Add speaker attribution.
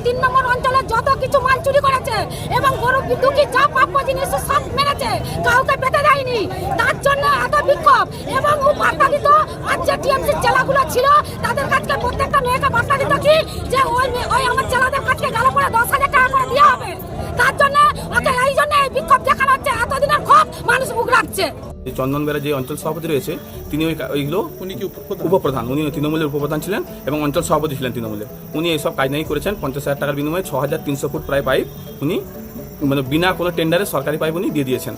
Speaker 1: 3 নম্বর অঞ্চলে যত কিছু মাল চুরি করেছে এবং গরিব দুঃখী যা প্রাপ্য জিনিস সব মেরেছে, কাউকে পেতে দেয়নি। তার জন্য এত বিক্ষোভ এবং ও বার্তা দিত, আর যে টিএমসি জেলাগুলো ছিল তাদের কাছে প্রত্যেকটা মেয়েকে বার্তা দিত কি যে ওই আমার জেলাদের কাছে গেল পরে 10,000 টাকা করে দেওয়া হবে। তার জন্য ওকে এই জন্য এই বিক্ষোভ দেখানো হচ্ছে, এতদিনের ক্ষোভ মানুষ বুক রাখছে।
Speaker 2: চন্দন বেরা যে অঞ্চল সভাপতি রয়েছে তিনি ওইগুলো উনি কি উপপ্রধান, উনি তৃণমূলের উপপ্রধান ছিলেন এবং অঞ্চল সভাপতি ছিলেন তৃণমূলের। উনি এইসব কাজ নাই করেছেন। 50,000 টাকার বিনিময়ে 6,300 ফুট প্রায় পাইপ উনি মানে বিনা কোনো টেন্ডারে সরকারি পাইপ উনি দিয়ে দিয়েছেন।